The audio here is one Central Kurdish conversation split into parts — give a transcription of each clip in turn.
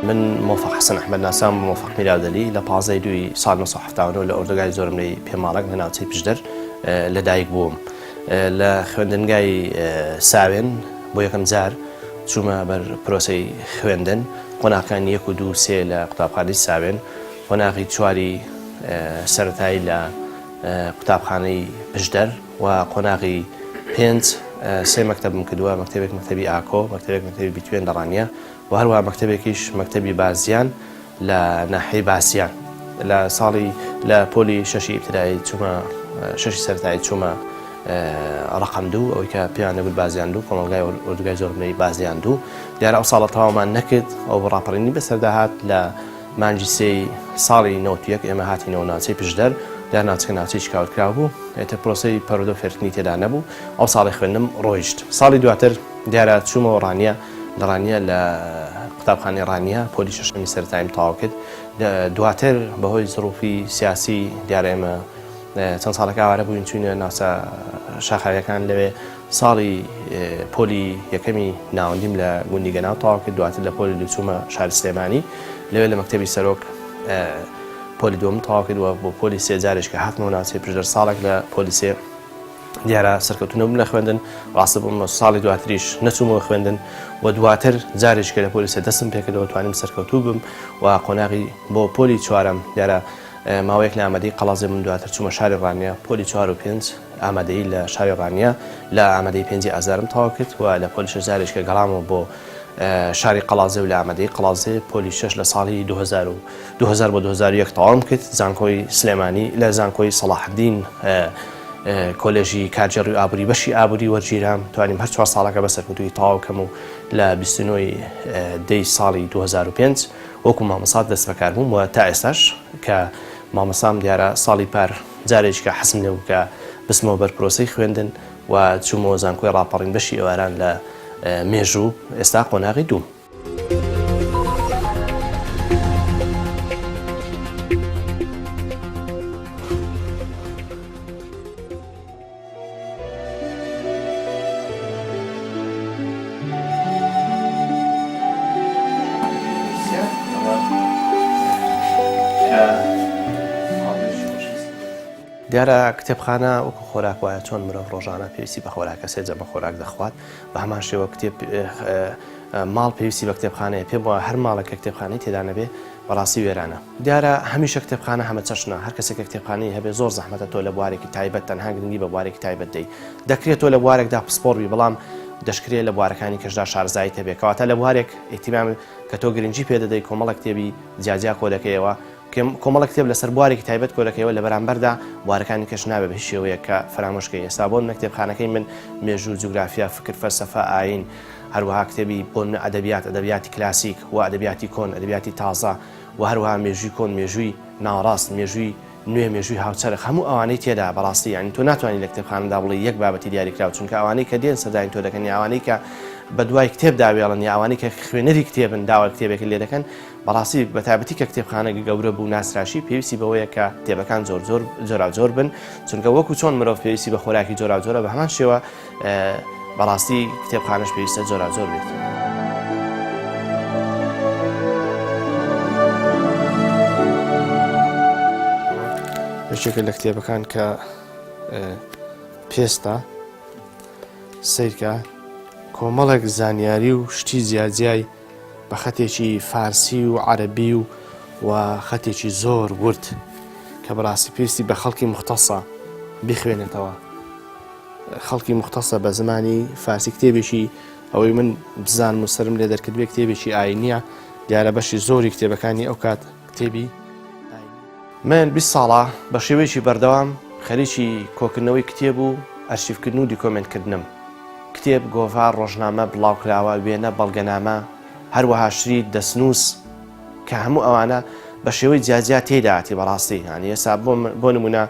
من موفق حسن أحمد ناسام موفق میلادەلی لە 15 سال 1970 لە ئۆردەگای زۆرم لەی پێماڵک لە ناوچەی پشدەر لەدایک بووم لە خوێندنگای ساوێن بۆ یەکەم جار چوومە بەر پرۆسەی خوێندن قۆناغەکانی 1 و 2 و 3 لە قوتابخانەی ساوێن قۆناغی 4 سەرەتایی لە قوتابخانەی پشدەر و قۆناغی 5 سێ مەکتەبم کردووە مەکتەبی ئاکۆ مەکتەبی بیتوێن لە ڕانیە و هەروەها مەکتەبێکیش مەکتەبی بازیان لە ناحیەی باسییان لە ساڵی لە پۆلی شەشی ئیبتدایی چوومە شەشی سەرەتایی چوومە ڕقم 2 ئەوەی کە پێیان دەبوو بازیان 2 کۆمەڵگای ئۆردوگای زۆربەی بازیان 2 دیارە ئەو ساڵە تەواومان نەکرد ئەو ڕاپەڕینی بەسەرداهات لە مانجی سێی ساڵی 91 ئێمە هاتینەوە ناوچەی پشدەر دیار ناوچەکە ناوچەی شکاوتکراو بوو ئێتر پرۆسەی پەرۆدە و فێرکردنی تێدا نەبوو ئەو ساڵی خوێندنم ڕۆیشت ساڵی دواتر دیارە چوومەوە ڕانیە لە ڕانیە لە قوتابخانەی ڕانیە پۆلی شەشەمی سەرەتاییم تەواو کرد دواتر بەهۆی زروفی سیاسی دیارە ئێمە چەند ساڵێک ئاوارە بووین چوینە ناوچە شاخەویەکان لەوێ ساڵی پۆلی یەکەمی ناوەندیم لە گوندی گەناو تەواو کرد دواتر لە پۆلی لوچوومە شاری سلێمانی لەوێ لە مەکتەبی سەرۆک پۆلی دووەم تەواو کردووە بۆ پۆلی سێ جارێک کە هاتمەوە ناوچەی پشدەر ساڵێک لە پۆلی سێ دیارە سەرکەوتوونەبووم لە خوێندن ڕاستە بووم ساڵی دواتریش نەچوومەوە خوێندن و دواتر جارێککە لە پۆلی سێ دەستم پێکردەوە توانیم سەرکەوتوو بم و قۆناغی بۆ پۆلی چوارەم دیارە ماوەیەک لە ئامادەی قەڵازێ من دواتر چوومە شاری ڕانیە پۆلی 4 و 5 ئامادەی لە شاری ڕانیە لە ئامادەی 5 ئازارم تەواو کرد و لە پۆلی 6 جارێککە گەڵامەوە بۆ شاری قەڵازێ و لە ئامادەی قەڵازێ پۆلی 6 لە ساڵی 2000 بۆ 2001 تەواوم کرد زانکۆی سلێمانی لە زانکۆی سەلاحدین کۆلێژی کارجێڕی ئابووری بەشی ئابووری وەرگیرام توانیم هەر 4 ساڵەکە بە سەرکەوتووی تەواو کەم و لە 29 دەی ساڵی 2005 وەکو مامۆستا دەست بەکار بووم و تا ئێستاش کە مامۆسام دیارە ساڵی پار جارێککە حەزم لێ بوو کە بچمەوە بەر پرۆسەی خوێندن و چوومەوە زانکۆی ڕاپەڕین بەشی ئێواران لە مێژوو ئێستا قۆناغی 2. دیارە کتێبخانە وەکو خۆراک وایە چۆن مرۆڤ ڕۆژانە پێویستی بە خۆراکە سێ جەمە خۆراک دەخوات بە هەمان شێوە ماڵ پێویستی بە کتێبخانەیە پێم وایە هەر ماڵێک کە کتێبخانەی تێدا نەبێ بەڕاستی وێرانە دیارە هەمیشە کتێبخانە هەمە چەشنە هەر کەسێک کتێبخانەی هەبێ زۆر زەحمەتە تۆ لە بوارێکی تایبەت تەنها گرنگی بە بوارێکی تایبەت دەی دەکرێت تۆ لە بوارێکدا پسپۆڕبی بەڵام دەشکرێت لە بوارەکانی کەشدا شارزایی هەبێ کەواتە لە بوارێک ئیتیمام کە تۆ گرنگی پێدەدەی کۆمەڵە کتێبی جیاجیا کۆلەکەیەوە کۆمەڵە کتێب لەسەر بوارێکی تایبەت کۆلەکەیەوە لە بەرامبەردا بوارەکانی کەش نابێ بە شێوەیە کە فەرامۆشکەی ئێستا بۆ کتێبخانەکەی من مێژوو جوگرافیا فکر فەلسەفە ئاین هەروەها کتێبی بۆ ئەدەبیاتی کلاسیک و ئەدەبیاتی کۆن ئەدەبیاتی تازە و هەروەها مێژووی کۆن مێژووی ناوەڕاست مێژووی نوێ مێژووی هاوچەرخ هەموو ئەوانەی تێدا بەڕاستی یانی تۆ ناتوانانی لە کتێبخانەدا بڵێ یەک بابەتی دیاریکراوە چونکە ئەوانەی کە دێن سەردانی تۆ دەکەن ئەوانەی کە بە دوای کتێب داوێڵن یا ئەوانەی کە خوێنەری کتێبن داوای کتێبێک لێ دەکەن بەڕاستی بە تایبەتی کە کتێبخانەی گەورە بوو ناسراشی پێویستی بەوەیە کە کتێبەکان زۆر بن چونکە وەکو چۆن مرۆڤ پێویستی بە خۆراکی جۆرا بە هەمان شێوە بەڕاستی کتێبخانەش پێویستە زۆر بێت. یەکێکە لە کتێبەکان کە پێستە سیرکە کۆمەڵێک زانیاری و شتی جیاجیای بە خەتێکی فارسی و عەرەبی و خەتێکی زۆر ورد کە بەڕاستی پێویستی بە خەڵکی مختصە بخوێنێتەوە خەڵکی مختصە بە زمانی فارسی کتێبێکی ئەوەی من بزانم و سرم لێ دەرکردوێ کتێبێکی ئاینیە دیارە بەشی زۆری کتێبەکانی ئەو کات کتێبی من 20 ساڵە بە شێوەیەکی بەردەوام خەریکی کۆکردنەوەی کتێب و ئەرشیڤکردن و دیکۆمنتکردنم کتێب گۆڤار ڕۆژنامە بڵاوکراوە وێنە بەڵگەنامە هەروەها شریت دەسنووس کە هەموو ئەوانە بە شێوەی جیاجیا تێداهاتی بەڕاستی هەنی ئێستا بۆ نمونە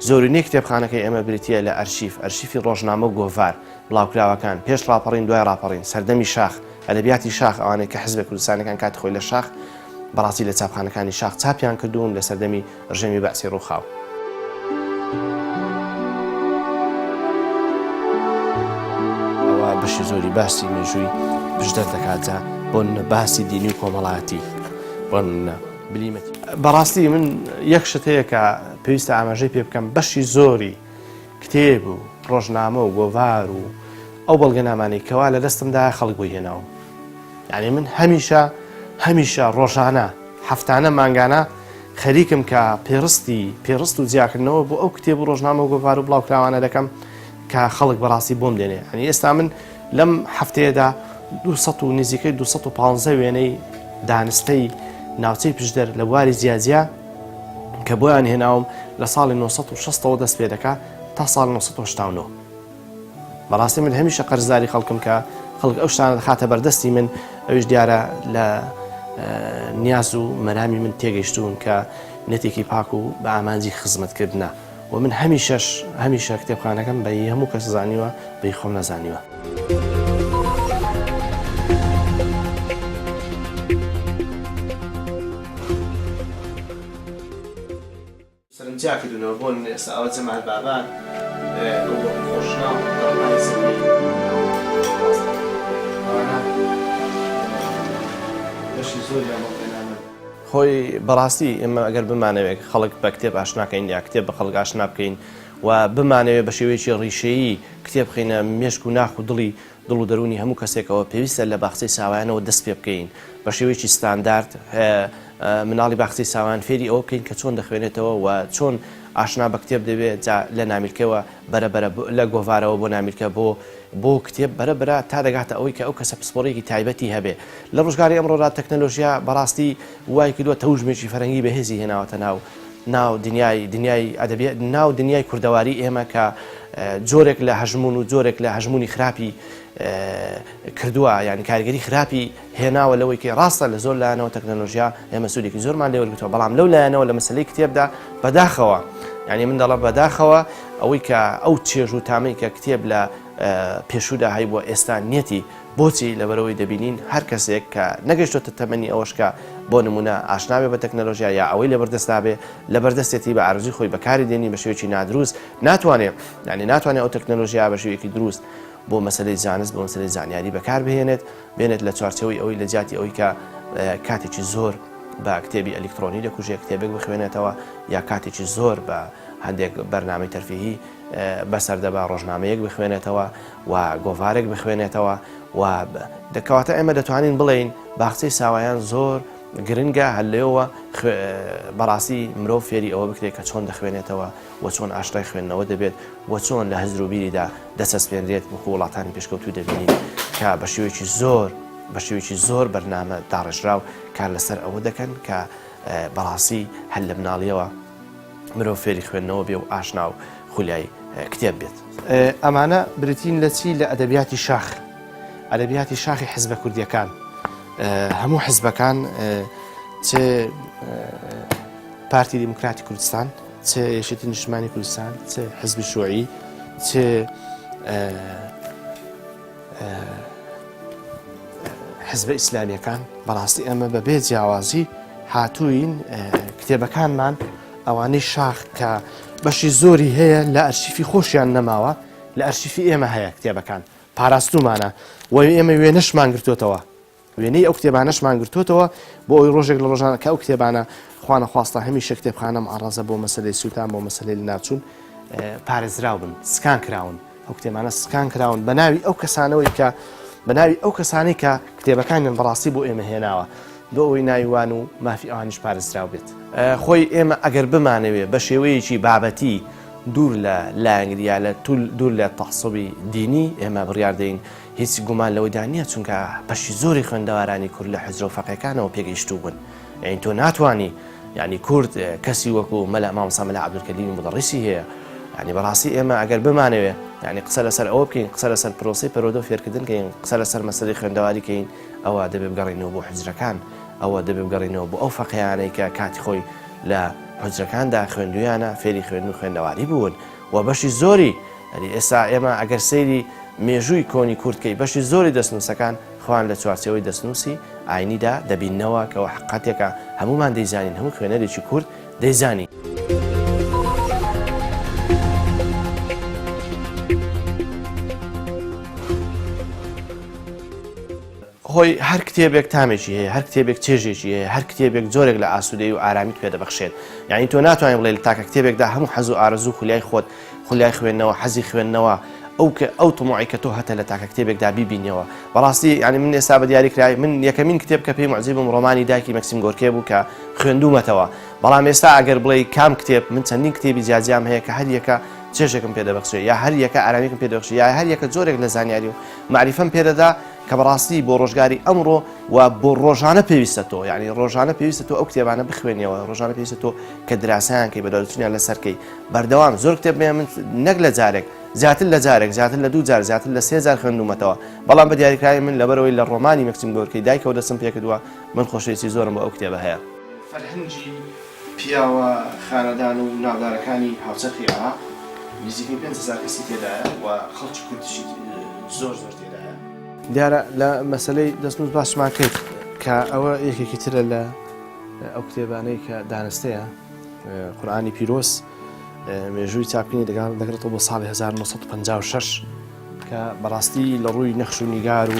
زۆرینەی کتێبخانەکەی ئێمە بریتە لە ئەرشیفی ڕۆژنامە و گۆڤار بڵاوکراوەکان پێش ڕاپەڕین دوای ڕاپەڕین سەردەمی شاخ ئەدەبیاتی شاخ ئەوانەی کە حیزبە کوردستانەکان کاتی خۆی لە شاخ بەڕاستی لە چاپخانەکانی شاخ چاپیان کردوون لە سەردەمی ڕژێمی بەعسی ڕووخاو ئەوە بەشی زۆری باسی مێژووی پشدەر دەکاتە بۆ باسی دینی و کۆمەڵایەتی بلیمەتی بەڕاستی من یەک شت هەیە کە پێویستە ئاماژەی پێ بکەم بەشی زۆری کتێب و ڕۆژنامە و گۆڤار و ئەو بەڵگەنامانەی کەوا لە دەستمدا خەڵک بۆی هێناوە یعنی من هەمیشە ڕۆژانە هەفتانە مانگانە خەریکم کە پێڕست و جیاکردنەوە بۆ ئەو کتێب و ڕۆژنامە و گۆڤار و بڵاوکراوانە دەکەم کە خەڵک بەڕاستی بۆم دێنێ ینی ئێستا من لەم هەفتەیەدا 200 و نزیکەی 250 وێنەی دانستەی ناوچەی پشدەر لە بواری جیاجیا کە بۆیان هێناوم لە ساڵی 1960ەوە دەست پێ دەکات تا ساڵ 1970 بەڕاستی من هەمیشە قەرزداری خەڵکم کە خەڵک ئەو شتانە دەخاتە بەردەستی من ئەوش دیارە لە نیاز و مەرامی من تێگەیشتوون کە نەتێکی پاک و بە ئامانجی خزمەتکردنە و من هەمیشە کتێبخانەکەم بە هەموو کەس زانیوە بەی خۆم نەزانیوە. سەرنجاکردنەوە بۆ ئێستا ئەوە جەمال بابان خۆشنا خۆی بەڕاستی ئێمە ئەگەر بمانەوێت خەڵک بە کتێب ئاشناکەین یا کتێب بە خەڵک ئاشنا بکەین و بمانەوێت بە شێوەیەکی ڕیشەیی کتێب بخینە مێشک و ناخ و دڵی دڵ و دەرونی هەموو کەسێکەوە پێویستە لە باخچەی ساوایانەوە دەست پێ بکەین بە شێوەیەکی ستاندارد مناڵی باخچەی ساوایان فێری ئەوە بکەین کە چۆن دەخوێنێتەوە و چۆن ئاشنا بە کتێب دەبێت لە نامیلکەوە بەرەبەرە لە گۆڤارەوە بۆ نامیلکە بۆ کتێب بەرەبرە تا دەگاتە ئەوەی کە ئەو کەسە پسپۆڕێکی تایبەتی هەبێ لە ڕۆژگاری ئەمڕۆدا تەکنەلۆژیا بەڕاستی وای کردووە تەوژمێکی فەرەنگی بەهێزی هێناوەتە ناو دنیای ئەدەبیات ناو دنیای کوردەواری ئێمە کە جۆرێک لە هەژمون و جۆرێک لە هەژمونی خراپی کردووە یعنی کارگەری خراپی هێناوە لەوەی کە ڕاستە لە زۆر لایەنەوە تەکنەلۆژیا ئێمە سوودێکی زۆرمان لێوەرگرتووە بەڵام لەو لایەنەوە لە مەسلەی کتێبدا بەداخەوە یعنی من دەڵێ بەداخەوە ئەوەی کە ئەو چێژ و تامەی کە کتێب لە پێشودا هەی بۆ ئێستا نیەتی بۆچی لەبەرەوەی دەبینین هەر کەسێک کە نەگەیشتۆتە تەمەنی ئەوەشکە بۆ نمونە ئاشناوێ بە تەکنەلۆژیا یا ئەوەی لە بەردەستا بێ لە بەردەستێتی بە ئارزوی خۆی بەکاری دێنی بە شێوەیەکی نادروست ناتوانێت ئەو تەکنەلۆژیا بە شێوەیەکی دروست بۆ مەسلەی زانست بۆ مەسلەی زانیاری بەکار بێنێت لە چوارچەوەی ئەوەی لە جاتی ئەوەی کە کاتێکی زۆر بە کتێبی ئەلکترۆنی دەکوژێت کتێبێک بخوێنێتەوە یا کاتێکی زۆر بە هەندێک بەرنامەی تەرفیهی بەسەردەبا ڕۆژنامەیەک بخوێنێتەوە و گۆڤارێک بخوێنێتەوە و دەکەواتە ئێمە دەتوانین بڵێین باخچەی ساوایان زۆر گرنگە هەر لێەوە بەڕاستی مرۆڤ فێری ئەوە بکرێت کە چۆن دەخوێنێتەوە و چۆن ئاشتای خوێندنەوە دەبێت و چۆن لە هەزر و بیریدا دەسەسپێنرێت بۆ وڵاتانی پێشکەوتوو دەبینین کە بە شێوەیەکی زۆر بەرنامە داڕێژراو کار لەسەر ئەوە دەکەن کە بەڕاستی هەر لە مناڵیەوە مرۆڤ فێری خوێندنەوە بێ و ئاشنا و خولیای کتێب بێت. ئەمانە بریتین لە چی لە ئەدەبیاتی شاخی حیزبە کوردیەکان هەموو حیزبەکان چێ پارتی دیموکراتی کوردستان چێ یەکێتی نیشتیمانی کوردستان چێ حیزبی شووعی چێ حیزبە ئیسلامیەکان بەڕاستی ئەمە بەبێ جیاوازی هاتووین کتێبەکانمان ئەوانەی شاخ کە بەشی زۆری هەیە لە ئەرشیفی خۆشیان نەماوە لە ئەرشیفی ئێمە هەیە کتێبەکان پاراستومانە و ئێمە وێنەشمان گرتوتەوە وێنەی ئەو کتێبانەشمان گرتوتەوە بۆ ئەوی ڕۆژێک لە ڕۆژانە کە ئەو کتێبانە خوانە خواستە هەمیشە کتێبخانەم ئاڕازە بۆ مەسەلەی سووتان بۆ مەسەلەی ناوچوون پارێزراو بن سکان کراون ئەو کتێبانە سکان کراون بە ناوی ئەو کەسانی کە کتێبەکانیان بەڕاستی بۆ ئێمە هێناوە بۆ ئەوەی ناویوان و مافی ئەوانیش پارێزراو بێت خۆی ئێمە ئەگەر بمانەوێ بە شێوەیەکی بابەتی دوور لە لایەنگریە لە دوور لە تەعسوبی دینی ئێمە بڕیاردەین هیچ گومان لەوەیدا نییە چونکە بەشی زۆری خوێندەوارانی کورد لە حیزب و فەقێکانەوە پێگەیشتوو بوون یعنی تۆ ناتوانی یعنی کورد کەسی وەکو مەلا مامۆستا مەلا عەبدولکەریم مدەڕیسی هەیە یعنی بەڕاستی ئێمە ئەگەر بمانەوێ یعنی قسە لەسەر ئەوە بکەین قسە لەسەر پرۆسی پەرۆدە و فێرکردن کەین قسە لەسەر مەسەلەی خوێندەواری کەین ئەوە دەبێ بگەڕینەوە بۆ حیزبەکان ئەوە دەبێ بگەڕینەوە بۆ ئەو فەقیانەی کە کاتی خۆی لە حجرەکاندا خوێندویانە فێری خوێندن و خوێندەواری بوون و بەشی زۆری ئێستا ئێمە ئەگەر سەیری مێژووی کۆنی کوردکەی بەشی زۆری دەستنووسەکان خوان لە چوارچەوەی دەستنووسی ئاینیدا دەبینەوە کەەوە حقاتێکە هەمومان دەیزانین هەموو خوێنەرێکی کورد دەیزانی. بەهۆی هەر کتێبێک تامێکی هەیە، هەر کتێبێک چێژێکی هەیە، هەر کتێبێک جۆرێک لە ئاسوودەی و ئارامیت پێدەبەخشێت. یعنی تۆ ناتوانین بڵێ لە تاکە کتێبێکدا هەموو حەز و ئارەزوو خولیای خۆت، خولیای خوێندنەوە، حەزی خوێندنەوە، ئەو تەموعی کە تۆ هەتە لە تاکە کتێبێکدا بیبینیەوە. بەڕاستی یعنی من ئێستا بە دیاریکرای من یەکەمین کتێب کە پێی معجزەبم ڕۆمانی دایکی مەکسیم گۆرکێ بوو کە خوێندومەتەوە. بەڵام ئێستا ئەگەر بڵێ کام کتێب من چەندین کتێبی جیاجیام هەیە کە هەر یەکە چێژێکم پێدەبەخشێت، یا هەر یەکە ئارامیکم پێدەبەخشێت، یا هەر یەکە جۆرێک لە زانیاری و معریفەم پێدەدا کە بەڕاستی بۆ ڕۆژگاری ئەمڕۆ و بۆ ڕۆژانە پێویستە تۆ، یعنی ڕۆژانە پێویستە تۆ ئەو کتێبانە بخوێنیەوە، ڕۆژانە پێویستە تۆ کە دراسەیان کەی بەدەوروچنیان لەسەرکەی بەردەوام زۆر کتێب من نەک لە جارێک زیاتر لە جارێک، زیاتر لە 2 جار، زیاتر لە 3 جار خوێندومەتەوە. بەڵام بە دیاریکراوی من لەبەرەوەی لە ڕۆمانی مەکسیم گۆرکەی دایکەوە دەستم پێ کردووە من خۆشەویستی زۆرم بۆ ئەو کتێبە هەیە. فەرهەنگی پیاوە خانەدان و ناودارەکانی هاوچەرخی عێراق نزیکەی 5,000 کەسی تێدایە و خەڵکی کوردیشی زۆر تێدایە. دیارە لە مەسەلەی دەستنووس باسمان کرد کە ئەوە یەکێکی ترە لە ئەو کتێبانەی کە دانستەیە قورئانی پیرۆز مێژووی چاپکردنی دەگرێتەوە بۆ ساڵی 1956 کە بەڕاستی لە ڕووی نەخش و نیگار و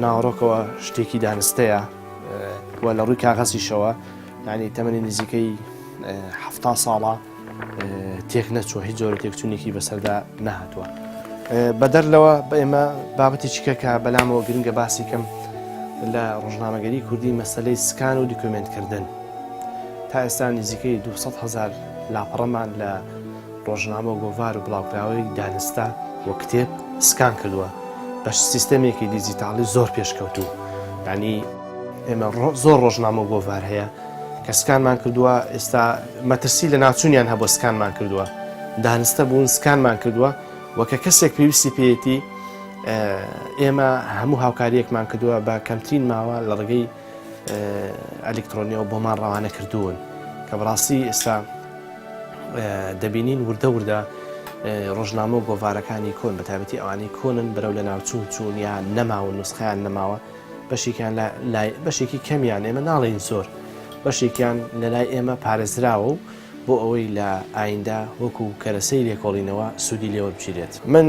ناوەڕۆکەوە شتێکی دانستەیە و لە ڕووی کاغەزیشەوە یعنی تەمەنی نزیکەی 70 ساڵە تێک نەچوە، هیچ جۆرە تێکچوونێکی بەسەردا نەهاتووە. بەدەر لەوە بە ئێمە بابەتێکی کە بەلامەوە گرنگە باسی کەم لە ڕۆژنامەگەری کوردی مەسەلەی سکان و دیکۆمنتکردن. تا ئێستا نزیکەی 200,000 لاپەڕەمان لە ڕۆژنامە و گۆڤار و بڵاوکراوەی دانستا و کتێب سکان کردووە بە سیستەمێکی دیجیتاڵی زۆر پێشکەوتوو. یعنی ئێمە زۆر ڕۆژنامە و گۆڤار هەیە کە سکانمان کردووە، ئێستا مەترسی لە ناوچوونیان هەبوو سکانمان کردووە، دانستە بوون سکانمان کردووە و کە کەسێک پێویستی پێیەتی ئێمە هەموو هاوکاریەکمان کردووە بە کەمترین ماوە لە ڕێگەی ئەلکترۆنیەوە بۆمان ڕەوانە کردوون کە بەڕاستی ئێستا دەبینین وردە ڕۆژنامە و گۆڤارەکانی کۆن بە تایبەتی ئەوانەی کۆنن بەرەو لە ناوچوون چوون یا نەماون نوسخەیان نەماوە، بەشێکی کەمیان ئێمە ناڵێن زۆر، بەشێکیان لە لای ئێمە پارێزراوە و بۆ ئەوەی لە ئایندا وەکو کەرەسەی لێکۆڵینەوە سوودی لێوە بچیرێت. من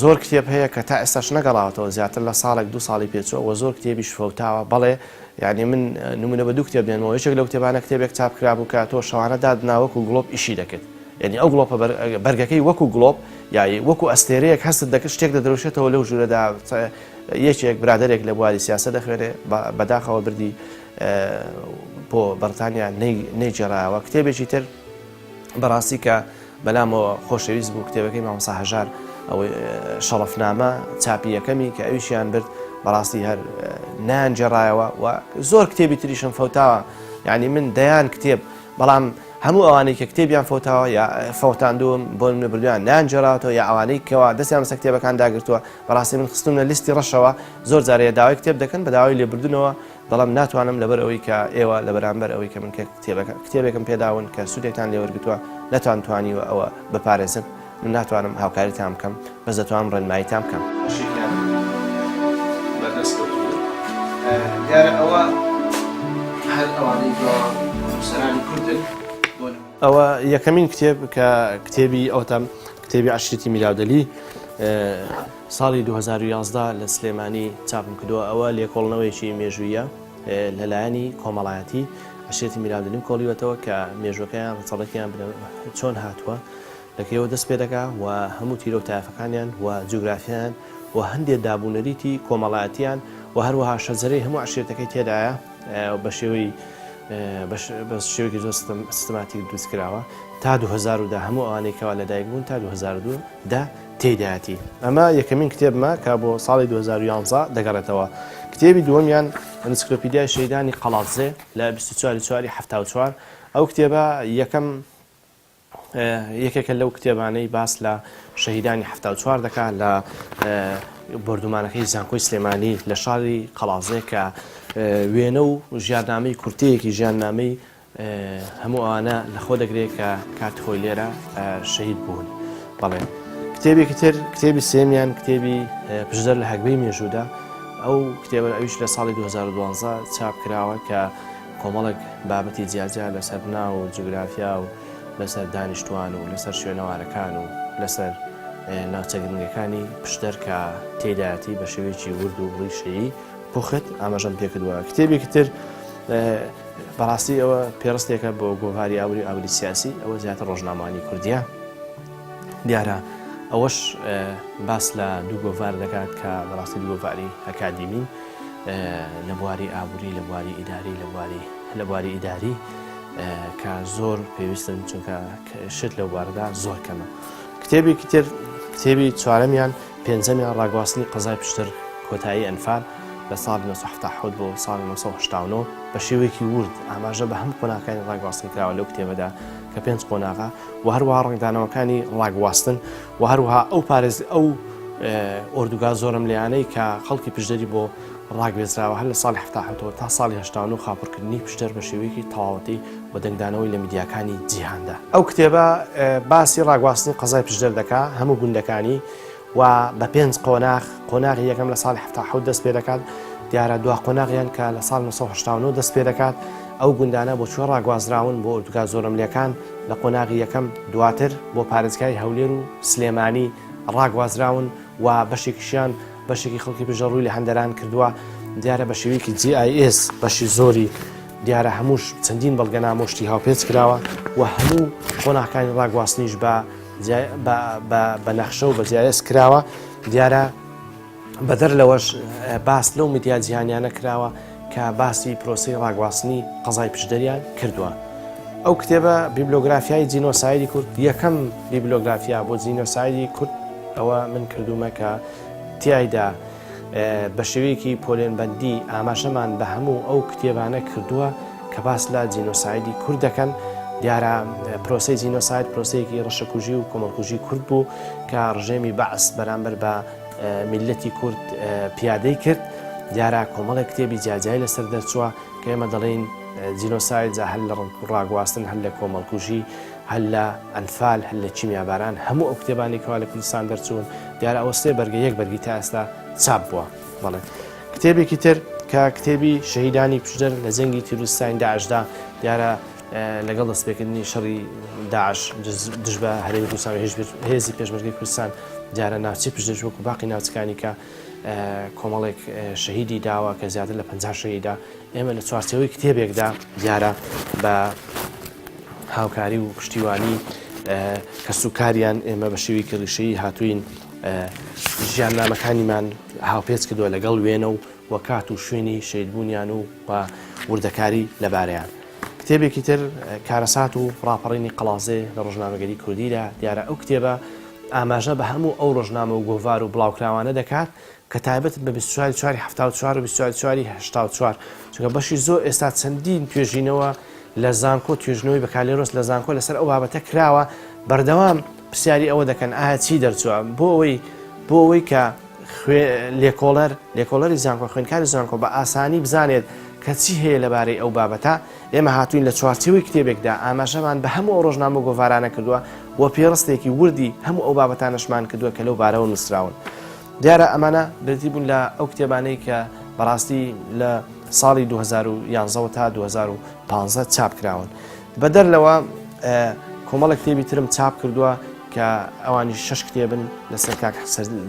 زۆر کتێب هەیە کە تا ئێستاش نەگەڵاوەتەوە، زیاتر لە ساڵێک 2 ساڵی پێچووە و زۆر کتێبیش فەوتاوە. بەڵێ یعنی من نمونە بە 2 کتێب دێنەوە، یەکێک لەو کتێبانە کتێبێک چاپکرا بوو کە تۆ شەوانە دادنا وەکو گڵۆب ئیشی دەکرد، یعنی ئەو گڵۆپە بەرگەکەی وەکو گڵۆب یایی وەکو ئەستێرەیەک هەست دەکرد، شتێک دەدرۆشێتەوە لەو ژوورەدا. یەکێک برادێک لە بواری سیاسە دەخوێنێ بەداخەوە بردی بۆ بەرتانیا نەیجێڕایەوە. کتێبێکی تر بەڕاستی کە بەلامەوە خۆشەویست بوو کتێبەکەی مامۆستا هەژار ئەوەی شەڕەفنامە چاپی یەکەمی کە ئەویشیان برد بەڕاستی هەر نانجێڕایەوە و زۆر کتێبی تریشم فەوتاوە. یعنی من دەیان کتێب بەڵام هەموو ئەوانەی کە کتێبیان فەوتاوە یا فەوتاندوم بۆ منە بردویان نانجێڕاتەوە یا ئەوانەی کەوا دەستیان لەسەر کتێبەکان داگرتووە بەڕاستی من خستم لە لیستی ڕەشەوە زۆر جارەیە داوای کتێب دەکەن بە داوای لێبردنەوە، دەڵام ناتوانم لەبەر ئەوەی کە ئێوە لە بەرامبەر ئەوەی کە من کتێبێکم پێداون کە سوودێکتان لێوەرگتووە نەتوانتوانیوە ئەوە بپارێزم، من ناتوانم هاوکاریتان بکەم، بەس دەتوانم ڕێنماییتان بکەم. دیارە ئەوە هەر ئەوانەی سەرانی کوردن ئەوە یەکەمین کتێب کە کتێبی ئەوتەم کتێبی عەشیرەتی میراودەلی ساڵی 2011 لە سلێمانی چاپم کردووە. ئەوە لێکۆڵنەوەیەکی مێژوویە لەلایەنی کۆمەڵایەتی عەشیرەتی میراودەلیم کۆڵیوەتەوە کە مێژوەکەیان ڕەچەڵەکیان چۆن هاتووە لەکەیەوە دەست پێ دەکا و هەموو تیرە و تایفەکانیان و جوگرافیان و هەندێک دابوونەریتی کۆمەڵایەتیان و هەروەها شەجەرەی هەموو عەشیرەتەکەی تێدایە بە شێوەیەکی زۆر سیستەماتیک دروستکراوە تا 2010 هەموو ئەوانەی کەوا لەدایک بوون تا 2002 تێدایەتی. ئەمە یەکەمین کتێبمە کە بۆ ساڵی 2011 دەگەڕێتەوە. کتێبی دووەمیان ئەنسیکلۆپیدیای شەهیدانی قەڵاتزێ لە 24/4/74. ئەو کتێبە یەکێکە لەو کتێبانەی باس لە شەهیدانی 74 دەکات لە بردومانەکەی زانکۆی سلێمانی لە شاری قەڵاتزێ کە وێنە و ژیاننامەی کورتەیەکی ژیاننامەی هەموو ئەوانە لەخۆ دەگرێت کە کات خۆی لێرە شەهید بوون. بەڵێ کتێبێکی تر کتێبی سێمیان کتێبی پشدەر لە هەگبەی مێژوودا. ئەو کتێبە ئەویش لە ساڵی 2012 چاپ کراوە کە کۆمەڵێک بابەتی جیاجیا لەسەر بنا و جوگرافیا و لەسەر دانیشتوان و لەسەر شوێنەوارەکان و لەسەر ناوچەگرنگەکانی پشتەر کە تێدایەتی بە شێوەیەکی ورد و ڕیشەیی پوخت ئاماژەم پێکردووە. کتێبێکی تر بەڕاستی ئەوە پێڕستێکە بۆ گۆڤاری ئاوری سیاسی، ئەوە زیاتر ڕۆژنامەوانی کوردیە. دیارە ئەوەش باس لە دوو گۆڤار دەکات کە بەڕاستی دوو گۆڤاری ئەکادیمین لە بواری ئابووری، لە بواری ئیداری، لە بواری ئیداری کە زۆر پێویستن چونکە شت لەو بوارەدا زۆر کەمە. کتێبێکی تر کتێبی چوارەمیان پێنجەمیان ڕاگواستنی قەزای پشتر کۆتایی ئەنفال لە ساڵی 1970 بۆ ساڵی 1970 بە شێوەیەکی ورد ئاماژە بە هەموو قۆناغەکانی ڕاگواستن کراوە لەو کتێبەدا کە 5 قۆناغا و هەروەها ڕنگدانەوەکانی ڕاگواستن و هەروەها ئەو پارێز ئەو ئۆردوگا زۆرم لێیانەی کە خەڵکی پشدەری بۆ ڕاگوێزراوە هەر لە ساڵی 1970 تا ساڵی 1970 خاپۆرکردنی پشتەر بە شێوەیەکی تەواوەتی و دەنگدانەوەی لە میدیاکانی جیهاندا. ئەو کتێبە باسی ڕاگواستنی قەزای پشدەر دەکات هەموو گوندەکانی و بە 5 قۆناغی یەکەم لە ساڵی 1970 دەست پێ دەکات، دیارە دوا قۆناغیان کە لە ساڵ 1970 دەست پێ دەکات. ئەو گوندانە بۆ چوە ڕاگوازراون بۆ ئۆردوگا زۆرەملەکان لە قۆناغی یەکەم دواتر بۆ پارێزگای هەولێر و سلێمانی ڕاگوازراون و بەشێکیشیان بەشێکی خەڵکی پژەڕووی لە هەندەران کردووە. دیارە بە شێوەیەکی GIS بەشی زۆری دیارە هەمووش چەندین بەڵگە نامۆشتی هاوپێچ کراوە و هەموو قۆناغەکانی ڕاگواستنیش بە نەخشە و بە GIS کراوە. دیارە بەدەر لەوەش باس لەو میدیا جیهانیانە کراوە کە باسی پرۆسەی ڕاگواستنی قەزای پشدەریان کردووە. ئەو کتێبە بیبلۆگرافیای جینۆسایدی کورد یەکەم بیبلۆگرافیا بۆ جینۆسایدی کورد ئەوە من کردومە کە تیایدا بە شێوەیەکی پۆلێنبەندی ئاماژەمان بە هەموو ئەو کتێبانە کردووە کە باس لە جینۆسایدی کورد دەکەن. دیارە پرۆسەی جینۆساید پرۆسەیەکی ڕەشەکوژی و کۆمەڵکوژی کورد بوو کە ڕژێمی بەعس بەرامبەر بە میلەتی کورد پیادەی کرد. دیارە کۆمەڵێک کتێبی جیاجای لەسەر دەرچووە کە ئێمە دەڵێن جینۆساید هەل لە ڕاگواستن، هەل لە کۆمەڵکوژی، هەل لە ئەنفال، هەل لە چیمیاباران، هەموو ئەو کتێبانی کەوا لە کوردستان دەرچوون. دیارە ئەوە سێ بەرگە یەک بەرگی تا ئێستا چاپ بووە. بەڵێ کتێبێکی تر کە کتێبی شەهیدانی پشدەر لە جەنگی تیرۆریستانی داعشدا، دیارە لەگەڵ دەستپێکردنی شەڕی داعش دژ بە هەرێمی کوردستان هێزی پێشمەرگەی کوردستان دیارە ناوچەی پشدەر وەکو باقی ناوچەکانی کە کۆمەڵێک شەهیدی داوە کە زیاتر لە 50 شەهیدا. ئێمە لە چوارچەوەی کتێبێکدا دیارە بە هاوکاری و پشتیوانی کە سوکاریان ئێمە بە شێوەیەکی ڕیشەیی هاتووین ژیاننامەکانیمان هاوپێچ کردووە لەگەڵ وێنە و وەکات و شوێنی شەیدبوونیان و وردەکاری لەبارەیان. کتێبێکی تر کارەسات و ڕاپەڕینی قەڵازێ لە ڕۆژنامەگەری کوردیدا. دیارە ئەو کتێبە ئاماژە بە هەموو ئەو ڕۆژنامە و گۆڤار و بڵاوکراوانە دەکات کە تایبەت بە 24/74 و 24/84 چونکە بەشی زۆر ئێستا چەندین توێژینەوە لە زانکۆ توێژنەوەی بەکالێرۆس لە زانکۆ لەسەر ئەو بابەتە کراوە. بەردەوام پرسیاری ئەوە دەکەن ئایا چی دەرچووە بۆ ئەوەی کە لێکۆڵەری زانکۆ خوێندکاری زانکۆ بە ئاسانی بزانێت کە چی هەیە لەبارەی ئەو بابەتە. ئێمە هاتوین لە چوارچێوەی کتێبێکدا ئاماژەمان بە هەموو ئەو ڕۆژنامە و گۆڤارانە کردووە و پێڕستێکی وردی هەموو ئەو بابەتانەشمان کردووە کە لەو بارەوە نووسراون. دیارە ئەمانە بەتی بوون لە ئەو کتێبانەی کە بەڕاستی لە ساڵی 2011 تا 2015 چاپ کراون. بەدەر لەوە کۆمەڵە کتێبی ترم چاپ کردووە کە ئەوانی 6 کتێبن لەسەر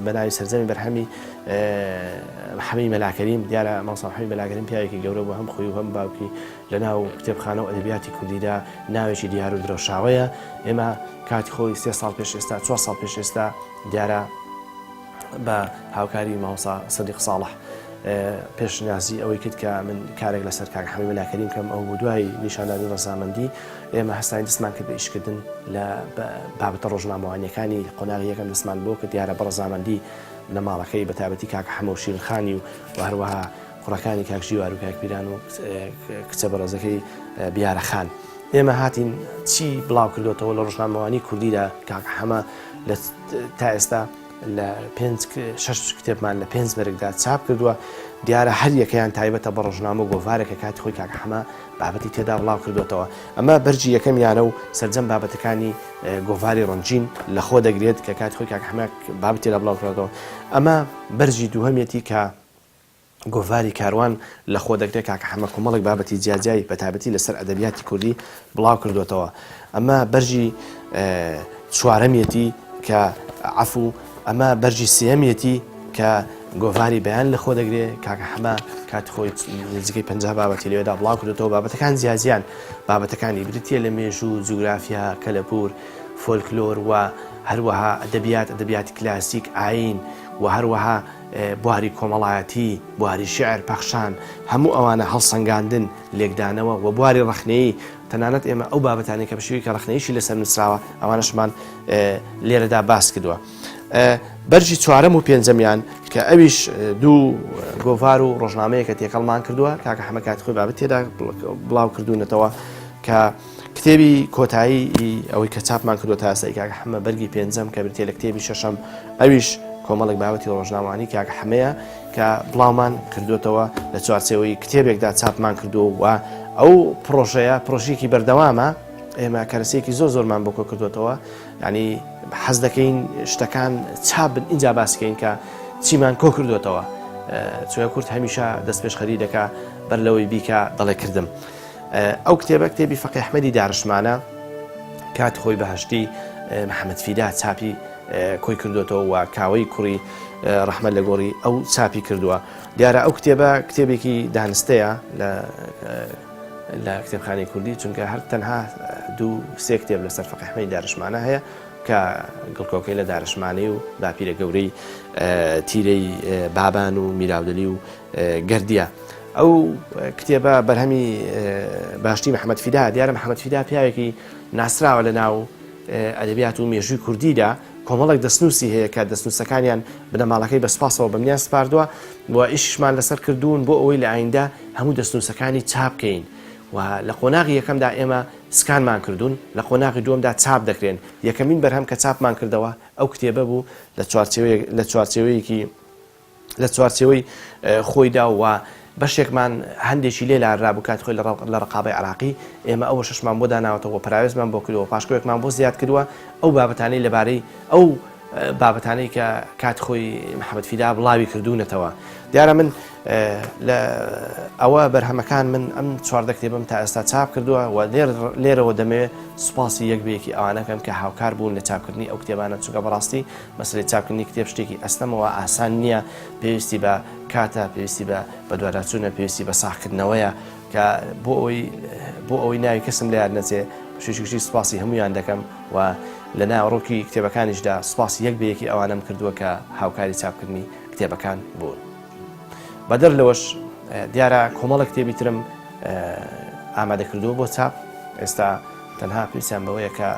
بەناوی سەرجەمی بەرهەمی محەمەد مەلاکەریم. دیارە مامۆستا محەمەد مەلاکەریم پیاوێکی گەورە بوو، هەم خۆی و هەم باوکی لە ناو کتێبخانە و ئەدەبیاتی کوردیدا ناوێکی دیار و درەوشاوەیە. ئێمە کاتی خۆی 3 ساڵ پێش ئێستا 4 ساڵ پێش ئێستا دیارە بە هاوکاری مامۆستا سەدیق ساڵح پێشنیازی ئەوەی کرد کە من کارێک لەسەر کاک محەمەد مەلاکەریم کەم ئەو بوو دوای نیشاندانی ڕەزامەندی ئێمە هەستانی دەستمان کرد بە ئیشکردن لە بابەتە ڕۆژنامەوانیەکانی قۆناغی یەکەم دەستمان بۆ کە دیارە بە ڕەزامەندی لە ماڵەکەی بەتابەتی کاک حەمە شیرخانی و هەروەها کوڕەکانی کاک ژیوار و کاک پیران و کچە بەڕێزەکەی بیارەخان. ئێمە هاتین چی بڵاو کردوێتەوە لە ڕۆژنامەوانی کوردیدا کاک حەمە تا ئێستا لە 6 کتێبمان لە 5 بەرگدا چاپ کردووە. دیارە هەر یەکەیان تایبەتە بە ڕۆژنامە و گۆڤارێکە کاتی خۆی کاک حەمە بابەتی تێدا بڵاو کردوێتەوە. ئەمە بەرجی یەکەمیانە و سەرجەم بابەتەکانی گۆڤاری ڕەنجین لە خۆ دەگرێت کە کاتی خۆی کاک حەمە بابەتی تێدا بڵاو کردەوە. ئەمە بەرجی دووهەمێتی کە گۆڤاری کاروان لە خۆ دەگرێت کاک حەمە کۆمەڵێک بابەتی جیاجای بەتابەتی لەسەر ئەدەبیاتی کوردی بڵاو کردوێتەوە. ئەمە بەرجی چوارەمێتی کە عەفو ئەمە بەرجی سێمیەتی کە گۆڤاری بەیان لە خۆ دەگرێت کاکە حەما کات خۆی نزیکەی 50 بابەتی لێدا بڵاو کردێتەوە بابەتەکان زیازیان بابەتەکانی بریتە لە مێژوو جوگرافیا کەلەپور فۆلکلۆر و هەروەها ئەدەبیاتی کلاسیک ئاین و هەروەها بواری کۆمەڵایەتی بواری شعر پەخشان هەموو ئەوانە هەڵسەنگاندن لێکدانەوە و بواری ڕەخنەیی تەنانەت ئێمە ئەو بابەتانی کە بەشێوەی کە ڕەخنەیەشی لەسەر نووسراوە ئەوانەشمان لێرەدا باس کردووە. بەرجی چوارەم و پێنجەمیان کە ئەویش دوو گۆڤار و ڕۆژنامەیە کە تێکەڵمان کردووە کاکە حەمە کات خۆی بابەت تێدا بڵاو کردوونەتەوە کە کتێبی کۆتایی ئەوەی کە چاپمان کردووە تا ئێستا کاکە حەمە بەرگی پێنجەم کە بریتێ لە کتێبی شەشەم ئەویش کۆمەڵێک بابەتی ڕۆژنامەوانی کاکە حەمەیە کە بڵاومان کردوێتەوە لە چوارچێوەی کتێبێکدا چاپمان کردووە و ئەو پرۆژەیە پرۆژێکی بەردەوامە ئێمە کەرسێکی زۆرمان بۆ کۆ کردوێتەوە ینی حەز دەکەین شتەکان چاپ بن اینجا باسکەین کە چیمان کۆ کردوێتەوە چوە کورت هەمیشە دەست پێشخەری دەکا بەر لەوەی بیکە دەڵێ کردم. ئەو کتێبە کتێبی فەقی ئەحمەدی دارشمانە کات خۆی بەهشتی محەممەد فیدا چاپی کۆی کردوێتەوە و کاوەی کوڕی ڕەحمەت لە گۆڕی ئەو چاپی کردووە. دیارە ئەو کتێبە کتێبێکی دانستەیە لە کتێبخانەی کوردی چونکە هەر تەنها دوو سێ کتێب لەسەر فەقی ئەحمەدی دارشمانە هەیە کە گڵکۆکەی لە دارشمانەی و باپیرە گەورەی تیرەی بابان و میراودلی و گەردیە. ئەو کتێبە بەرهەمی باشتی محەممەد فیدا دیارە محەممەد فیدا پیاوێکی ناسراوە لە ناو ئەدەبیات و مێژووی کوردیدا کۆمەڵک دەستنووسی هەیە کە دەستنووسەکانیان بنەماڵەکەی بە سپاسەوە بەمنیان سپاردووە و ئیشمان لەسەر کردوون بۆ ئەوەی لە ئایندا هەموو دەستنووسەکانی چاپکەین و لە قۆناغی یەکەمدا ئێمە سکانمان کردوون لە قۆناغی دووەمدا چاپ دەکرێن یەکەمین بەرهەم کە چاپمان کردەوە ئەو کتێبە بوو لە چوارچێوەی خۆیدا و بەشێکمان هەندێکی لێ لاڕابوو کات خۆی لە ڕقابەی عراقی ئێمە ئەوە ششمان بۆ داناوەتەوە پراوێزمان بۆ کردەوە پاشکۆیەکمان بۆ زیاد کردووە ئەو بابەتانەی لەبارەی ئەو بابەتانەی کە کات خۆی محەممەد فیدا بڵاوی کردوونەتەوە. دیارە من ئەوە بەرهەمەکان من ئەم چواردە کتێبم تا ئێستا چاپ کردووە و لێرەوە دەمەوێت سوپاسی یەکبەیەکی ئەوانەکەم کە هاوکار بوون لە چاپکردنی ئەو کتێبانە چونکە بەڕاستی مەسلەی چاپکردنی کتێب شتێکی ئەستەمەوە ئاسان نییە پێویستی بە کاتە پێویستی بە دوواداچوونە پێویستی بە ساحکردنەوەیە کە بۆ ئەوەی ناوی کەسم لە یاد نەچێ شوشی سوپاسی هەمویان دەکەم و لە ناوڕۆکی کتێبەکانیشدا سوپاسی یەکبەیەکی ئەوانم کردووە کە هاوکاری چاپکردنی کتێبەکان بوون. بەدەر لەوەش دیارە کۆمەڵە کتێبی ترم ئامادەکردووە بۆ چاپ ئێستا تەنها پێویستیان بەوەیە کە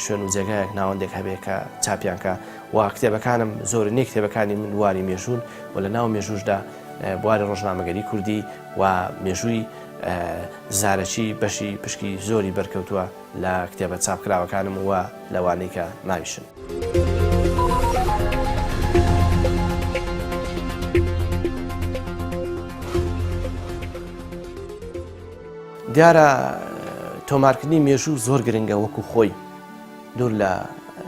شوێن و جێگایەک ناوەندێک هەبێ کە چاپیانکە و کتێبەکانم زۆرینەی کتێبەکانی من واری مێژوون و لە ناو مێژوشدا بواری ڕۆژنامەگەری کوردی و مێژووی زارەکی بەشی پشکی زۆری بەرکەوتووە لە کتێبە چاپکراوەکانم و لەوانەی کە ناویشن. دیارە تۆمارکردنی مێژوو زۆر گرنگە وەکو خۆی دوور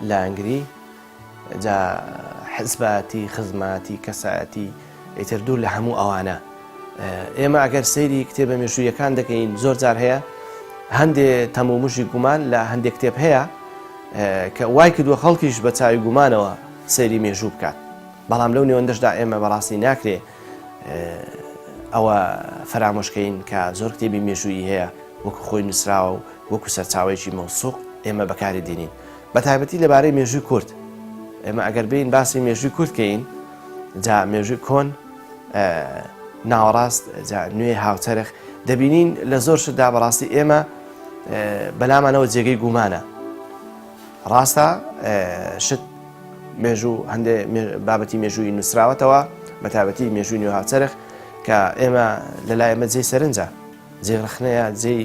لە ئەنگری جا حزباتی خزماتی کەسایەتی ئیتر دوور لە هەموو ئەوانە ئێمە ئەگەر سەیری کتێبە مێژوویەکان دەکەین زۆر جار هەیە هەندێ تەمومژی گومان لە هەندێک کتێب هەیە کە وای کردووە خەڵکیش بە چاوی گومانەوە سەیری مێژوو بکات بەڵام لەو نێوەندەشدا ئێمە بەڕاستی ناکرێ ئەوە فەرامۆشکەین کە زۆر کتێبی مێژوویی هەیە وەکو خۆی نووسراوە و وەکو سەرچاوەیەکی مەوسوق ئێمە بەکاری دێنین بە تایبەتی لەبارەی مێژووی کورد ئێمە ئەگەر بین باسی مێژووی کورد کەین جا مێژووی کۆن ناوەڕاست نوێ هاوچەرخ دەبینین لە زۆر شتدا بەڕاستی ئێمە بەلامانەوە جێگەی گومانە ڕاستە شت مێژوو هەندێ بابەتی مێژووی نووسراوەتەوە بە تایبەتی مێژووی نوێ هاوچەرخ کە ئێمە لەلای ئێمە جێی سەرنجە جێ ڕخنەیە جێی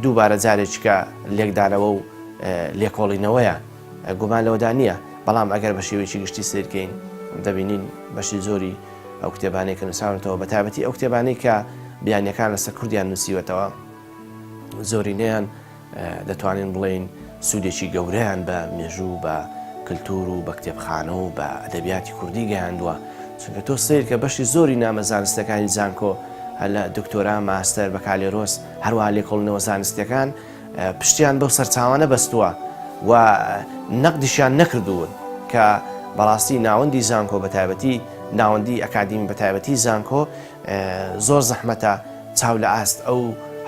دووبارە جارێکیکە لێکدانەوە و لێکۆڵینەوەیە گومان لەوەدا نییە بەڵام ئەگەر بە شێوەیەکی گشتی سیرکەین دەبینین بەشی زۆری ئەو کتێبانەی کە نووسراونەتەوە بە تایبەتی ئەو کتێبانەی کە بیانیەکان لەسەر کوردیان نووسیوەتەوە زۆرینەیان دەتوانین بڵێین سوودێکی گەورەیان بە مێژوو بە کللتور و بە کتێبخانە و بە ئەدەبیاتی کوردی گەیاندووە چونکە تۆ سیر کە بەشی زۆری نامە زانستەکانی زانکۆ لە دکتۆرا ماستەر بە کالێرۆس هەروەها لێکۆڵینەوە زانستیەکان پشتیان بەو سەرچاوانە بەستووە و نەقدیشیان نەکردوون کە بەڕاستی ناوەندی زانکۆ بە تایبەتی ناوەندی ئەکادیمی بە تایبەتی زانکۆ زۆر زەحمەتە چاو لە ئاست ئەو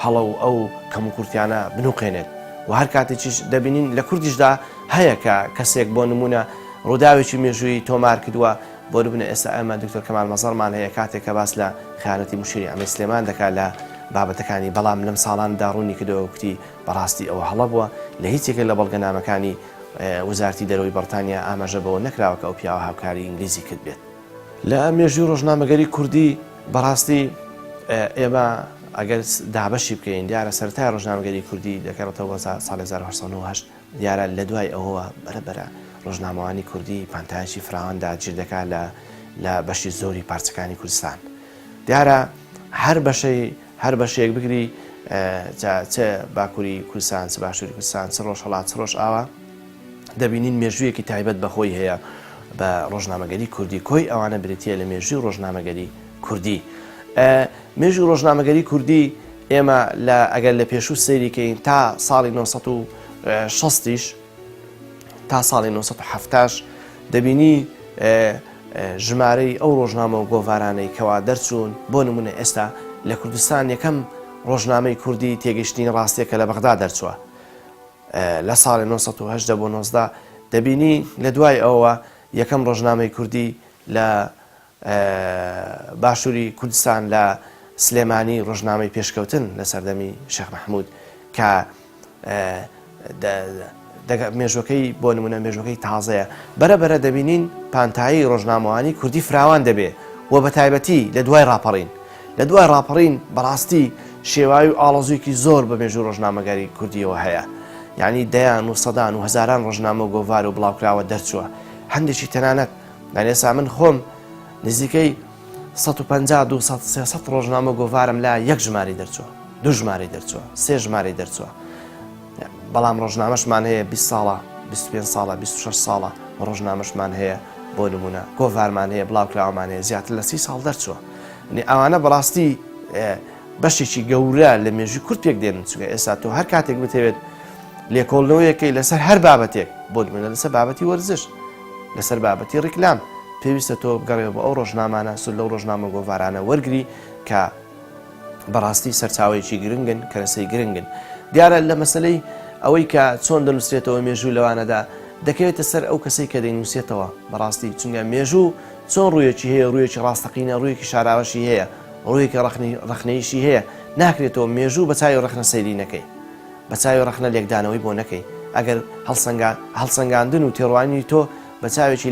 هەڵە و ئەو کەم و کورتیانە بنوقێنێت و هەر کاتێکیش دەبینین لە کوردیشدا هەیە کە کەسێک بۆ نمونە ڕووداوێکی مێژووی تۆمار کردووە بۆ بنە ئێستا ئەمە دکتۆر کەمال مەزەڕمان هەیە کاتێک کە باس لە خیانەتی مشیری ئەمیر سلێمان دەکات لە بابەتەکانی بەڵام لەم ساڵاندا ڕوونی کردەوە کوتی بەڕاستی ئەوە هەڵە بووە لە هیچێکە لە بەڵگەنامەکانی وەزارەتی دەرەوەی بەڕتانیا ئاماژە بەوە نەکراوە کە ئەو پیاوە هاوکاری ئینگلیزی کرد بێت لە مێژووی ڕۆژنامەگەری کوردی بەڕاستی ئێمە ئەگەر دابەشی بکەین دیارە سەرەتای ڕۆژنامەگەری کوردی دەکەڕێتەوە ساڵی 1970 دیارە لە دوای ئەوەوە بەرەبەرە ڕۆژنامەوانی کوردی پانتایشی فراواندا گیر دەکات لە بەشی زۆری پارچەکانی کوردستان دیارە هەر بەشێک بگری چ باکووری کوردستان چ باشووری کوردستان چ ڕۆژ هەڵات چ ڕۆژ ئاوە دەبینین مێژوویەکی تایبەت بەخۆی هەیە بە ڕۆژنامەگەری کوردی کۆی ئەوانە برێتیە لە مێژووی ڕۆژنامەگەری کوردی مێژووی ڕۆژنامەگەری کوردی ئێمە ئەگەر لە پێشوو سەیریکەین تا ساڵی 1960 تا ساڵی 1970 دەبینی ژمارەی ئەو ڕۆژنامە و گۆڤارانەی کەوا دەرچوون بۆ نمونە ئێستا لە کوردستان یەکەم ڕۆژنامەی کوردی تێگەشتنی ڕاستیەکە لە بەغدا دەرچووە لە ساڵی 1970 بۆ 19 دەبینی لە دوای ئەوە یەکەم ڕۆژنامەی کوردی لە باشووری کوردستان لە سلێمانی ڕۆژنامەی پێشکەوتن لە سەردەمی شێخ مەحموود کە مێژوەکەی بۆ نمونە مێژوەکەی تازەیە بەرەبەرە دەبینین پانتایی ڕۆژنامەوانی کوردی فراوان دەبێ و بە تایبەتی لە دوای ڕاپەڕین بەڕاستی شێوای و ئاڵۆزوویەکی زۆر بە مێژوو ڕۆژنامەگەری کوردیەوە هەیە یعنی دەیان و سەدان و هەزاران ڕۆژنامە و گۆڤار و بڵاوکراوە دەرچووە هەندێکی تەنانەت دانێسا من خۆم نزیکەی 150-300 ڕۆژنامە گۆڤارم لا یەک ژماری دەرچووە دوو ژماری دەرچووە سێ ژماری دەرچووە بەڵام ڕۆژنامەشمان هەیە 20 ساڵە 25 ساڵە 26 ساڵە ڕۆژنامەشمان هەیە بۆ نمونە گۆڤارمان هەیە بڵاوکراوەمان هەیە زیاتر لە 30 ساڵ دەرچووە ئەوانە بەڕاستی بەشێکی گەورە لە مێژووی کورد پێک دێنن چونکە ئێستا تۆ هەر کاتێک بتەوێت لێکۆڵنەوەیەکەی لەسەر هەر بابەتێک بۆ نمونە لەسەر بابەتی وەرزش لەسەر بابەتی ڕیکلام پێویستە تۆ بگەڕێەوە بە ئەو ڕۆژنامانە سود لەو ڕۆژنامە گۆڤارانە وەرگری کە بەڕاستی سەرچاوەیەکی گرنگن کەرەسەی گرنگن دیارە لە مەسلەی ئەوەی کە چۆن دەنووسێتەوە مێژوو لەوانەدا دەکەوێتە سەر ئەو کەسەی کە دەینووسێتەوە بەڕاستی چونکە مێژوو چۆن ڕوویەکی هەیە ڕوویەکی ڕاستەقینە ڕوویەکی شاراوەشی هەیە ڕوویەکی ڕەخنەیشی هەیە ناکرێتەوە مێژوو بە چاوی ڕەخنە سەیری نەکەی بە چاوی ڕەخنە لێکدانەوەی بۆ نەکەی ئەگەر هەڵسەنگاندن و تێڕوانی تۆ بە چاوێکی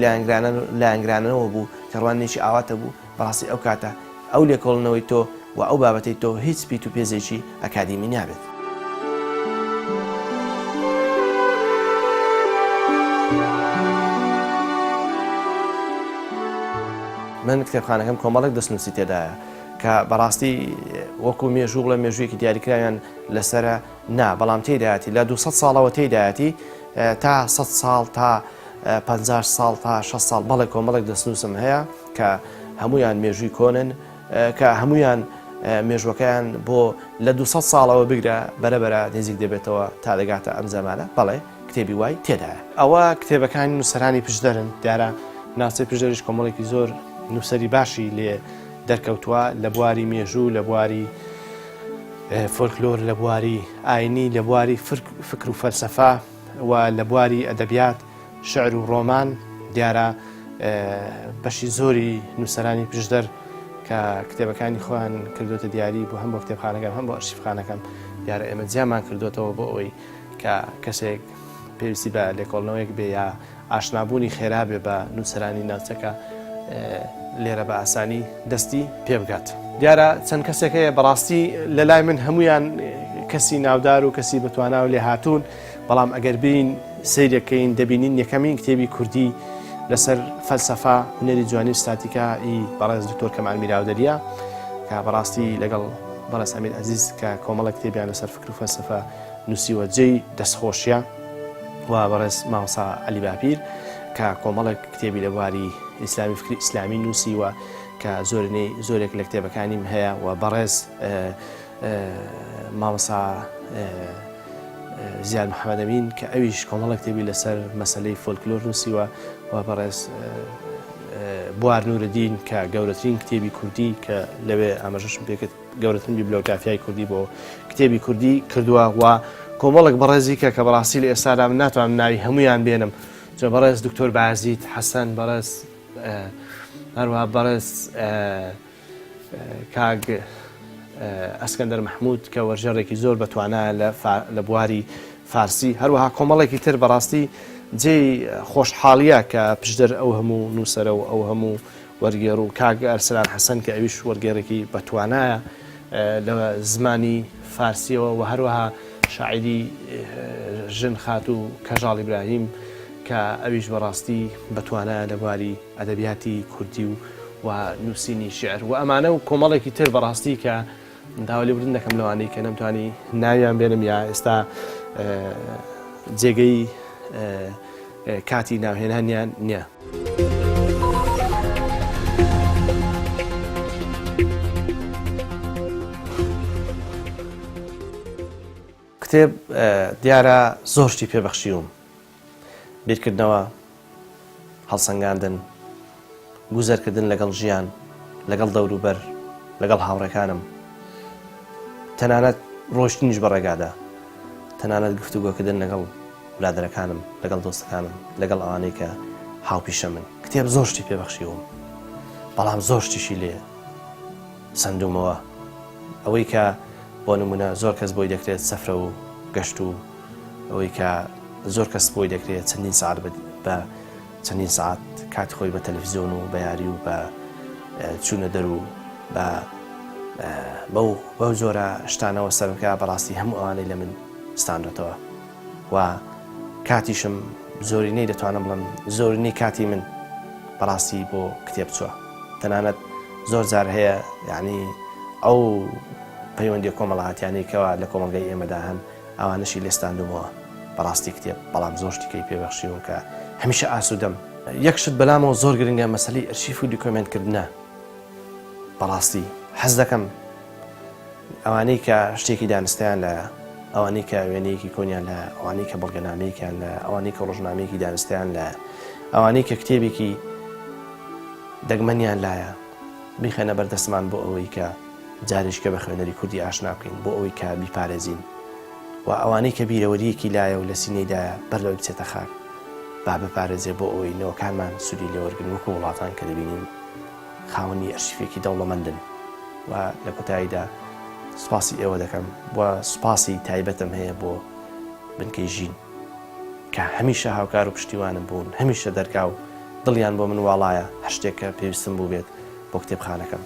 لایەنگرانەوە بوو تێڕوانێکی ئاواتە بوو بەڕاستی ئەو کاتە ئەو لێکۆڵنەوەی تۆ و ئەو بابەتەی تۆ هیچ پیت و پێزێکی ئەکادیمی نابێت من کتێبخانەکەم کۆمەڵێک دەستنووسی تێدایە کە بەڕاستی وەکو مێژوو بڵێ مێژوویەکی دیاریکراویان لەسرە نا بەڵام تێدایەتی لە 200 ساڵەوە تێدایەتی تا 100 ساڵ تا 50 ساڵ تا 6 ساڵ بەڵێ کۆمەڵێک دەستنووسم هەیە کە هەمویان مێژووی کۆنن کە هەمویان مێژوەکەیان بۆ لە 200 ساڵەوە بگرە بەرەبەرە نزیک دەبێتەوە تا دەگاتە ئەم زەمانە بەڵێ کتێبی وای تێدایە ئەوە کتێبەکانی نووسەرانی پشدەرن دیارە ناوچەی پشدەریش کۆمەڵێکی زۆر نووسەری باشی لێ دەرکەوتووە لە بواری مێژوو لە بواری فۆلکلۆر لە بواری ئاینی لە بواری فکر و فەلسەفا و لە بواری ئەدەبیات شعر و ڕۆمان دیارە بەشی زۆری نووسەرانی پشدەر کە کتێبەکانی خۆیان کردوتە دیاری بۆ هەم بۆ کتێبخانەکەم هەم بۆ ئەرشیفخانەکەم دیارە ئێمە جیامان کردوتەوە بۆ ئەوەی کە کەسێک پێویستی بە لێکۆڵنەوەیەک بێ یا ئاشنابوونی خێرا بێ بە نووسەرانی ناوچەکە لێرە بە ئاسانی دەستی پێ بگات دیارە چەند کەسێک هەیە بەڕاستی لە لای من هەمویان کەسی ناودار و کەسی بتوانە و لێ هاتوون بەڵام ئەگەر بین سیرەکەین دەبینین یەکەمین کتێبی کوردی لەسەر فەلسەفا هونەری جوانی و ستاتیکایی بەڕێز دکتۆر کەمال میراودەریە کە بەڕاستی لەگەڵ بەڕێز ئەمیر عەزیز کە کۆمەڵێک کتێبیان لەسەر فکر و فەلسەفا نووسیوە جێی دەستخۆشیە و بەڕێز مامۆستا عەلی باپیر کە کۆمەڵێک کتێبی لە بواری ئیسلامی فکری ئیسلامی نووسیوە کە زۆرێک لە کتێبەکانیم هەیە و بەڕێز مامۆستا زیاد محەممەدەمین کە ئەویش کۆمەڵە کتێبی لەسەر مەسلەی فۆلکلۆر نووسیوە و بەڕێز بوار نورەدین کە گەورەترین کتێبی کوردی کە لەوێ ئاماژەشم پێکرد گەورەترین بیبلۆگرافیای کوردی بۆ کتێبی کوردی کردووە و کۆمەڵک بەڕێزی کە بەڕاستی لە ئێستادا من ناتوانم ناوی هەمویان بێنم جا بەڕێز دکتۆر بازیت حەسەن بەڕێز هەروەها بەڕێز کاگ ئەسکەندەر مەحموود کە وەرژێڕێکی زۆر بەتوانایە لە بواری فارسی هەروەها کۆمەڵێکی تر بەڕاستی جێی خۆشحاڵیە کە پشدەر ئەو هەموو نووسەرە و ئەو هەموو وەرگێڕ و کاگ ئەرسلان حەسەن کە ئەویش وەرگێڕێکی بەتوانایە لە زمانی فارسیەوە و هەروەها شاعری ژن خات و کەژاڵ ئیبراهیم کە ئەویش بەڕاستی بەتوانایە لە بواری ئەدەبیاتی کوردی و نووسینی شعر و ئەمانە و کۆمەڵێکی تر بەڕاستی کە داوا لێبوردن دەکەم لەوانەی کە نەمتوانی ناویان بێنم یا ئێستا جێگەی کاتی ناوهێنانیان نییە. کتێب دیارە زۆرشتی پێبەخشیوم بیرکردنەوە هەڵسەنگاندن گوزەرکردن لەگەڵ ژیان لەگەڵ دەوروبەر لەگەڵ هاوڕێکانم تەنانەت ڕۆشتنیش بەڕێگادا تەنانەت گفتوگۆکردن لەگەڵ برادەرەکانم لەگەڵ دۆستەکانم لەگەڵ ئەوانەی کە هاوپیشە من کتێب زۆرشتی پێبەخشیوم بەڵام زۆرشتیشی لێ سندومەوە ئەوەی کە بۆ نمونە زۆر کەس بۆی دەکرێت سەفرە و گەشت و ئەوەی کە زۆر کەس بۆی دەکرێت چەندین ساعت بە چەندین ساعت کات خۆی بە تەلەڤیزیۆن و بە یاری و بە چوونە دەر و بەو جۆرە شتانەوە سەرکە بەڕاستی هەموو ئەوانەی لە من ستاندێتەوە و کاتیشم زۆرینەی دەتوانم بڵم زۆرینەی کاتی من بەڕاستی بۆ کتێب چووە تەنانەت زۆر جار هەیە یعنی ئەو پەیوەندی کۆمەڵایەتیانەیەکەوە لە کۆمەلگای ئێمەدا هەن ئەوانەشی لێستاندومەوە بەڕاستی کتێب بەڵام زۆر شتێکی پێبەخشیوم کە هەمیشە ئاسوودەم یەکشت بەلامەوە زۆر گرنگە مەسەلەی ئەرشیف و دیکۆمنتکردنە بەڕاستی حەز دەکەم ئەوانەی کە شتێکی دانستیان لە ئەوانەی کە وێنەیەکی کۆنیان لە ئەوانەی کە بەڵگەنامەیەکیان لە ئەوانەی کە ڕۆژنامەیەکی دانستیان لە ئەوانەی کە کتێبێکی دەگمەنیان لایە بیخەنە بەردەستمان بۆ ئەوەی کە جارێککە بە خوێنەری کوردی ئاشنا بکەین بۆ ئەوەی کە بیپارێزین و ئەوانەی کە بیرەوەریەکی لایە و لە سینەیدایە بەر لەوەی بچێتە خاک با بپارێزێ بۆ ئەوەی نەوەکانمان سوودی لێوەرگن وەکو وڵاتان کە دەبینین خاوەنی ئەرشیفێکی دەوڵەمەندن و لە کۆتاییدا سوپاسی ئێوە دەکەم و سوپاسی تایبەتم هەیە بۆ بنکەی ژین کە هەمیشە هاوکار و پشتیوانم بوون هەمیشە دەرگا و دڵیان بۆ من واڵایە هەر شتێک کە پێویستم بوو بێت بۆ کتێبخانەکەم